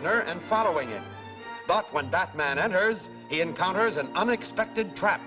and following it. But when Batman enters, he encounters an unexpected trap.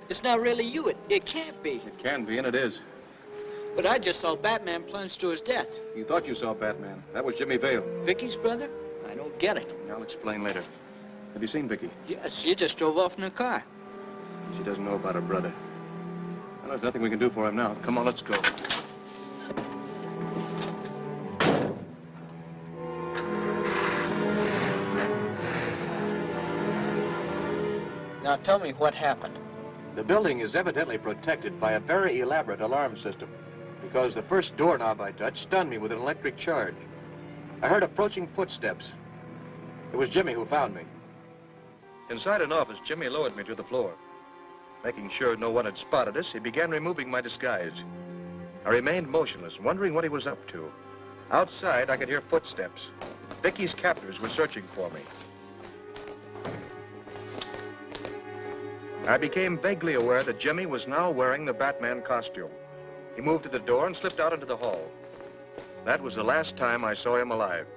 It's not really you. It can't be. It can be, and it is. But I just saw Batman plunge to his death. You thought you saw Batman. That was Jimmy Vale. Vicky's brother? I don't get it. I'll explain later. Have you seen Vicky? Yes, she just drove off in her car. She doesn't know about her brother. Well, there's nothing we can do for him now. Come on, let's go. Now tell me what happened. The building is evidently protected by a very elaborate alarm system because the first doorknob I touched stunned me with an electric charge. I heard approaching footsteps. It was Jimmy who found me. Inside an office, Jimmy lowered me to the floor. Making sure no one had spotted us, he began removing my disguise. I remained motionless, wondering what he was up to. Outside, I could hear footsteps. Vicky's captors were searching for me. I became vaguely aware that Jimmy was now wearing the Batman costume. He moved to the door and slipped out into the hall. That was the last time I saw him alive.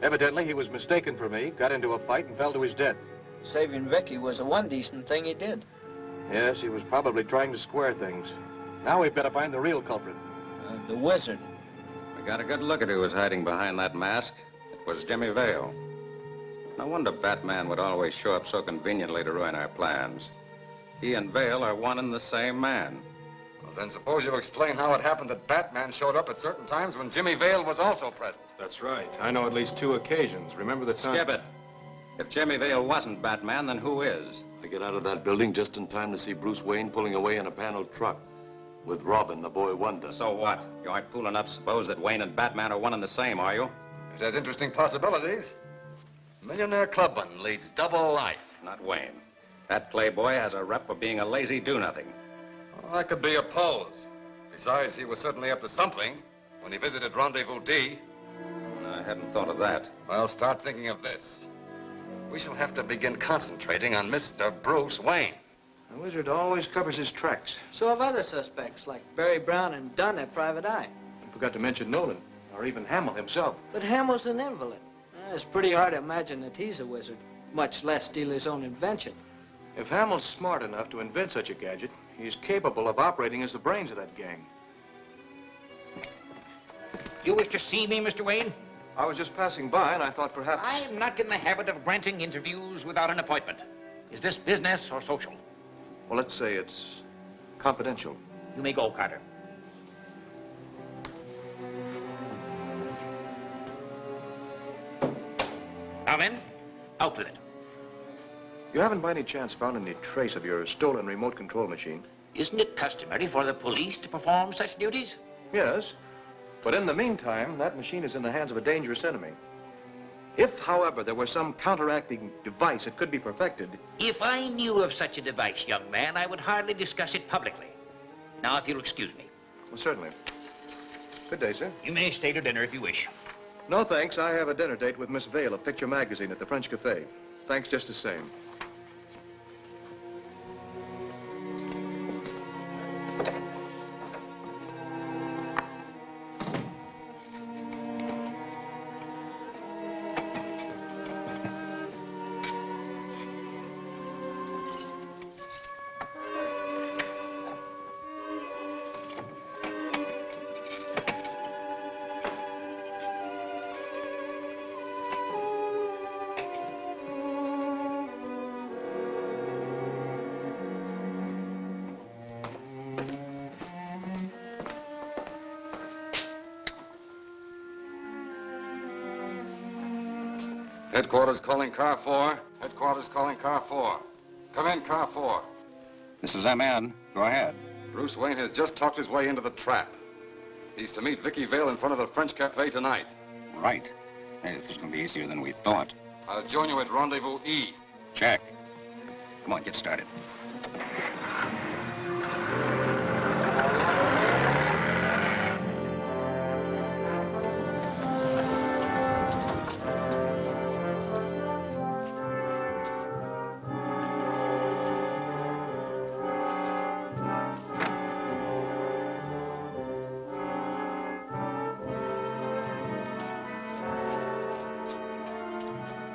Evidently, he was mistaken for me, got into a fight, and fell to his death. Saving Vicky was the one decent thing he did. Yes, he was probably trying to square things. Now we've got to find the real culprit. The wizard. We got a good look at who was hiding behind that mask. It was Jimmy Vale. No wonder Batman would always show up so conveniently to ruin our plans. He and Vale are one and the same man. Well, then suppose you explain how it happened that Batman showed up at certain times when Jimmy Vale was also present. That's right. I know at least 2 occasions. Remember the time? Skip it. If Jimmy Vale wasn't Batman, then who is? I get out of that building just in time to see Bruce Wayne pulling away in a paneled truck with Robin, the boy wonder. So what? You aren't fool enough to suppose that Wayne and Batman are one and the same, are you? It has interesting possibilities. Millionaire clubman leads double life. Not Wayne. That playboy has a rep for being a lazy do-nothing. Well, that could be a pose. Besides, he was certainly up to something when he visited Rendezvous D. I hadn't thought of that. Well, start thinking of this. We shall have to begin concentrating on Mr. Bruce Wayne. The wizard always covers his tracks. So have other suspects, like Barry Brown and Dunn at Private Eye. I forgot to mention Nolan, or even Hamill himself. But Hamill's an invalid. It's pretty hard to imagine that he's a wizard, much less steal his own invention. If Hamill's smart enough to invent such a gadget, he's capable of operating as the brains of that gang. You wish to see me, Mr. Wayne? I was just passing by, and I thought perhaps... I am not in the habit of granting interviews without an appointment. Is this business or social? Well, let's say it's confidential. You may go, Carter. Now then, out with it. You haven't by any chance found any trace of your stolen remote control machine? Isn't it customary for the police to perform such duties? Yes, but in the meantime, that machine is in the hands of a dangerous enemy. If, however, there were some counteracting device that could be perfected... If I knew of such a device, young man, I would hardly discuss it publicly. Now, if you'll excuse me. Well, certainly. Good day, sir. You may stay to dinner if you wish. No, thanks. I have a dinner date with Miss Vale of Picture Magazine at the French Cafe. Thanks just the same. Headquarters calling car 4. Headquarters calling car 4. Come in, car 4. This is MN. Go ahead. Bruce Wayne has just talked his way into the trap. He's to meet Vicky Vale in front of the French Cafe tonight. Right. Hey, this is going to be easier than we thought. I'll join you at Rendezvous E. Check. Come on, get started.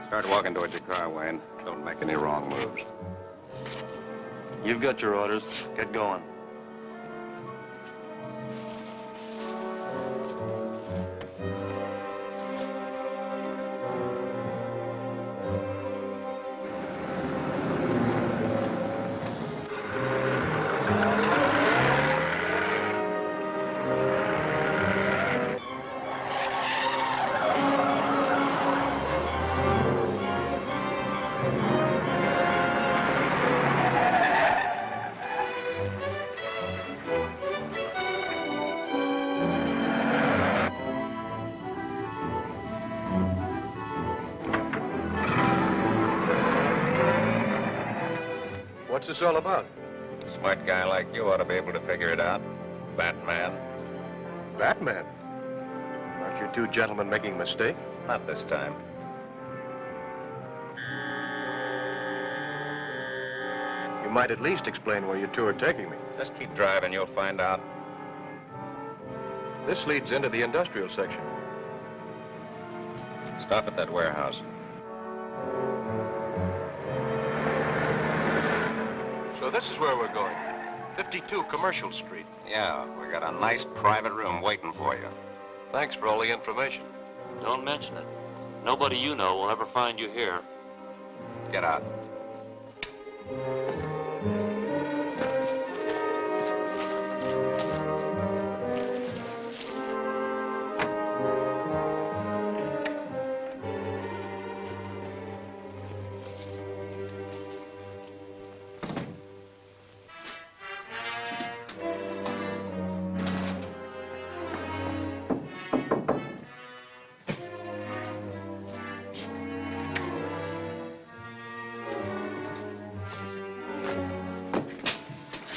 Start walking toward your car, Wayne. Don't make any wrong moves. You've got your orders. Get going. What's this all about? A smart guy like you ought to be able to figure it out. Batman. Batman? Aren't you two gentlemen making a mistake? Not this time. You might at least explain where you two are taking me. Just keep driving, you'll find out. This leads into the industrial section. Stop at that warehouse. So this is where we're going. 52 Commercial Street. Yeah, we got a nice private room waiting for you. Thanks for all the information. Don't mention it. Nobody you know will ever find you here. Get out.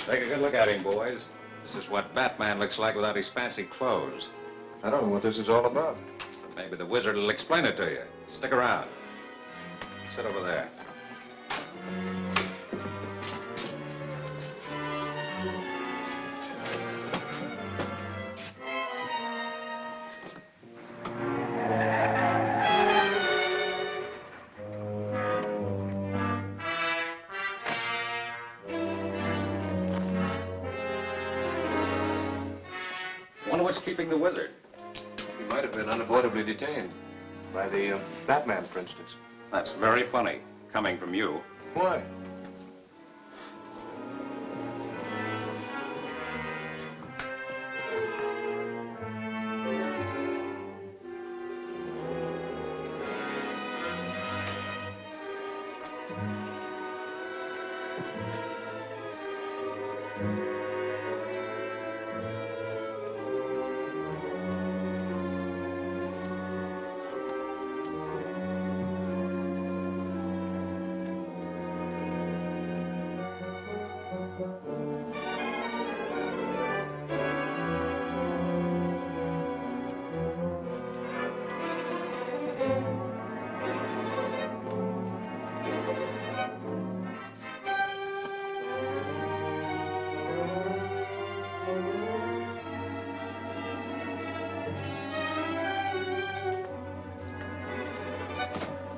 Take a good look at him, boys. This is what Batman looks like without his fancy clothes. I don't know what this is all about. Maybe the wizard will explain it to you. Stick around. Sit over there. Wonder what's keeping the wizard. He might have been unavoidably detained. By the Batman, for instance. That's very funny, coming from you. Why?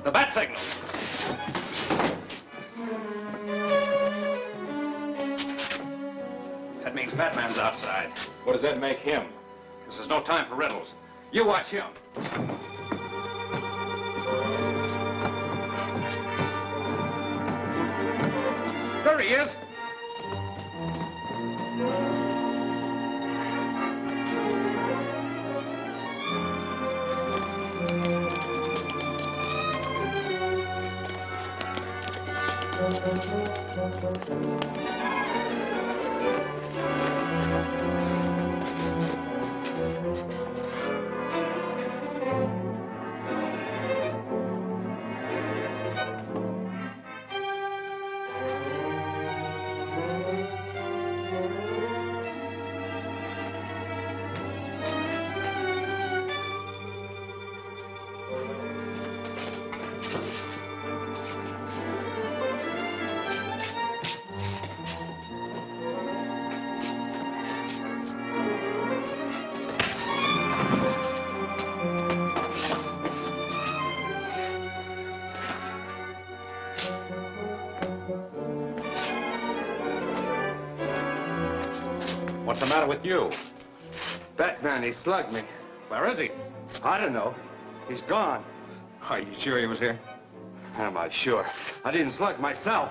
The bat signal. That means Batman's outside. What does that make him? This is no time for riddles. You watch him. There he is. What's the matter with you? Batman, he slugged me. Where is he? I don't know. He's gone. Are you sure he was here? Am I sure? I didn't slug myself.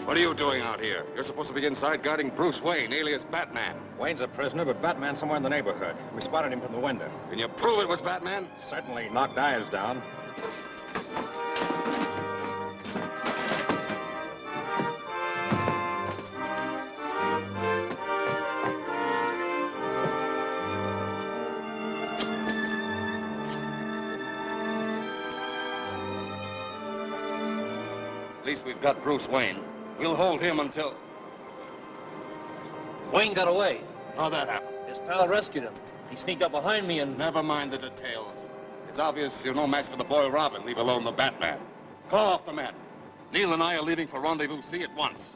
What are you doing out here? You're supposed to be inside guarding Bruce Wayne, alias Batman. Wayne's a prisoner, but Batman's somewhere in the neighborhood. We spotted him from the window. Can you prove it was Batman? Certainly knocked eyes down. At least we've got Bruce Wayne. We'll hold him until... Wayne got away. How'd that happen? His pal rescued him. He sneaked up behind me and... Never mind the details. It's obvious you're no match for the boy Robin, leave alone the Batman. Call off the men. Neil and I are leaving for Rendezvous C at once.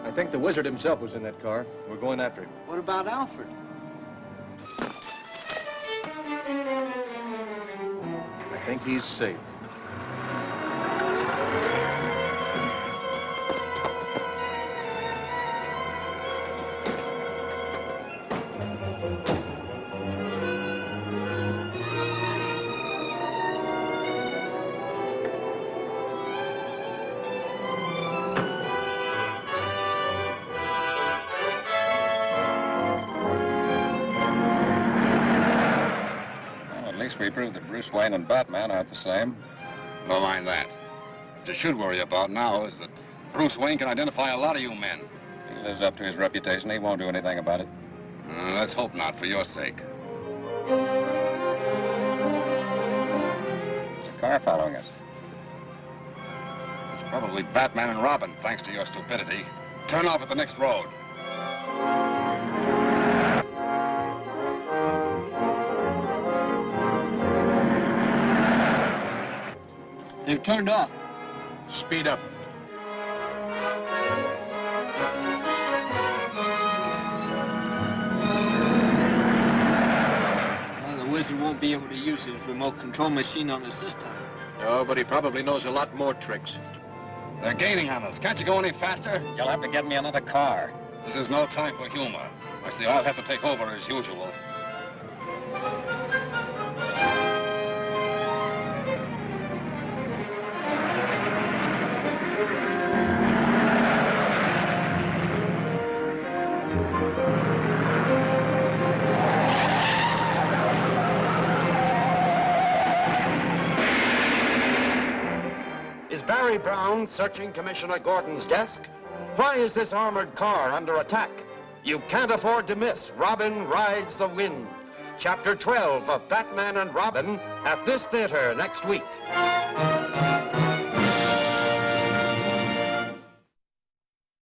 I think the wizard himself was in that car. We're going after him. What about Alfred? I think he's safe. At least we proved that Bruce Wayne and Batman aren't the same. Don't mind that. What you should worry about now is that Bruce Wayne can identify a lot of you men. He lives up to his reputation. He won't do anything about it. Let's hope not, for your sake. There's a car following us. It's probably Batman and Robin, thanks to your stupidity. Turn off at the next road. They've turned off. Speed up. Well, the wizard won't be able to use his remote control machine on us this time. No, but he probably knows a lot more tricks. They're gaining on us. Can't you go any faster? You'll have to get me another car. This is no time for humor. I see I'll have to take over as usual. Harry Brown searching Commissioner Gordon's desk? Why is this armored car under attack? You can't afford to miss Robin Rides the Wind. Chapter 12 of Batman and Robin at this theater next week.